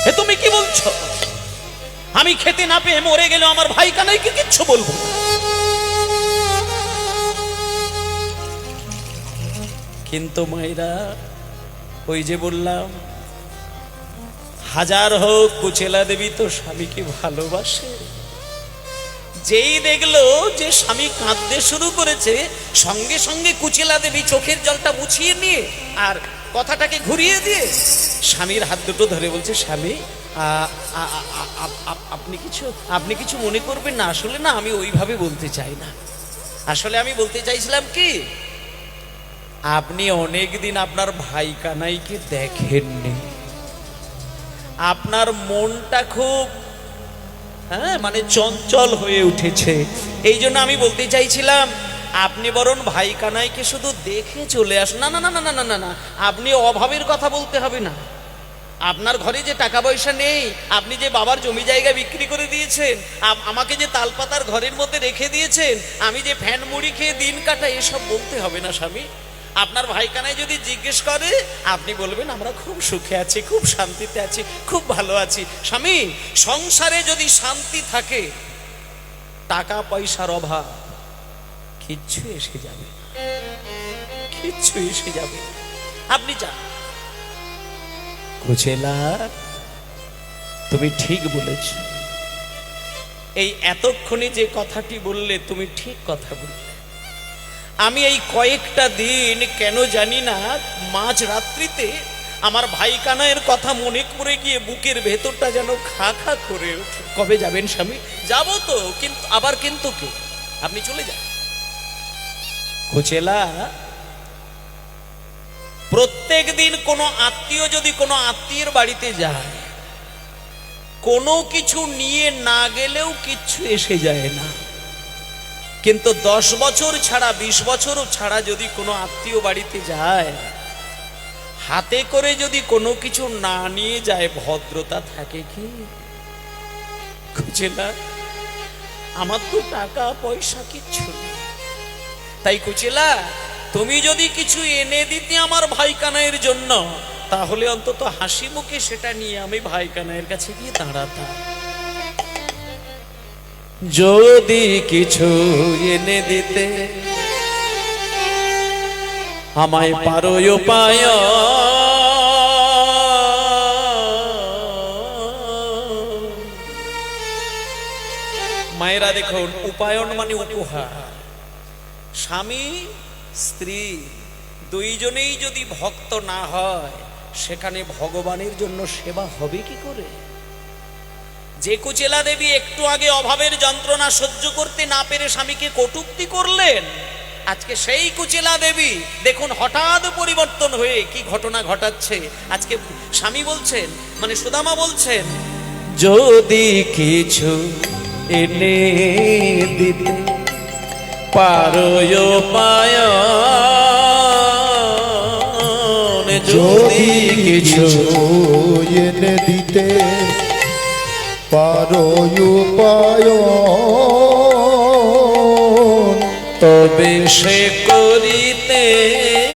এ তুমি কি বলছো? আমি খেতে না পেয়ে মরে গেলে আমার ভাই কানাইকে কিচ্ছু বলবো না। কিন্তু মায়েরা, ওই যে বললাম, হাজার হোক কুচেলা দেবী তো স্বামীকে ভালোবাসে। যেই দেখলো যে স্বামী কাঁদতে শুরু করেছে, সঙ্গে সঙ্গে কুচেলা দেবী চোখের জলটা মুছিয়ে নিয়ে আর কথাটাকে ঘুরিয়ে দিয়ে স্বামীর হাত দুটো ধরে বলছে, স্বামী আপনি কিছু মনে করবেন না, আসলে না আমি ওইভাবে বলতে চাই না। আসলে আমি বলতে চাইছিলাম কি, আপনি অনেকদিন আপনার ভাই কানাইকে দেখেননি, আপনার মনটা খুব মানে চঞ্চল হয়ে উঠেছে। এই জন্য আমি বলতে চাইছিলাম আপনি বরং ভাই কানাইকে শুধু দেখে চলে আসুন। না না না না না না না, আপনি অভাবের কথা বলতে হবে না। আপনার ঘরে যে টাকা পয়সা নেই, আপনি যে বাবার জমি জায়গা বিক্রি করে দিয়েছেন, আমাকে যে তালপাতার ঘরের মধ্যে রেখে দিয়েছেন, আমি যে ফ্যান মুড়ি খেয়ে দিন কাটাই, এসব বলতে হবে না স্বামী। আপনার ভাই কানাই যদি জিজ্ঞেস করে, আপনি বলবেন আমরা খুব সুখে আছি, খুব শান্তিতে আছি, খুব ভালো আছি। স্বামী, সংসারে যদি শান্তি থাকে, টাকা পয়সার অভাব কিচ্ছু এসে যাবে, কিচ্ছু এসে যাবে। আপনি যান। কুচেলা, তুমি ঠিক বলেছ। এই এতক্ষণে যে কথাটি বললে, তুমি ঠিক কথা বললে। আমি এই কয়েকটা দিন কেন জানি না, মাঝ রাত্রিতে আমার ভাই কানাইয়ের কথা মনে করে গিয়ে বুকের ভেতরটা যেন খা খা করে ওঠে। কবে যাবেন স্বামী? যাব তো, কিন্তু আবার কিন্তু কে? আপনি চলে যান। কুচেলা, প্রত্যেক দিন কোনো আত্মীয় যদি কোনো আত্মীয়ের বাড়িতে যায়, কোনো কিছু নিয়ে না গেলেও কিচ্ছু এসে যায় না। কিন্তু 10 বছর ছাড়া, 20 বছর ছাড়া যদি কোনো আত্মীয় বাড়িতে যায়, হাতে করে যদি কোনো কিছু না নিয়ে যায়, ভদ্রতা থাকে কি? কুচেলা, আমার তো টাকা পয়সা কিচ্ছু নেই। তাই কুচেলা, তুমি যদি কিছু এনে দিতে আমার ভাই কানাইয়ের জন্য, তাহলে অন্তত হাসি মুখে সেটা নিয়ে আমি ভাই কানাইয়ের কাছে গিয়ে দাঁড়াতাম। যদি কিছু এনে দিতে আমায় পারো উপায়, মায়েরা দেখুন, উপায়ন মানে উপহার। স্বামী স্ত্রী দুইজনেই যদি ভক্ত না হয়, সেখানে ভগবানের জন্য সেবা হবে কি করে? যে কুচেলা দেবী একটু আগে অভাবের যন্ত্রণা সহ্য করতে না পেরে স্বামীকে কটূক্তি করলেন, আজকে সেই কুচেলা দেবী দেখুন হঠাৎ পরিবর্তন হয়ে কি ঘটনা ঘটাচ্ছে। আজকে স্বামী বলছেন, মানে সুদামা বলছেন, যদি কিছু এনে দিতে পারো উপায়, যদি কিছু এনে দিতে পারো উপায়, তবে সে করিতে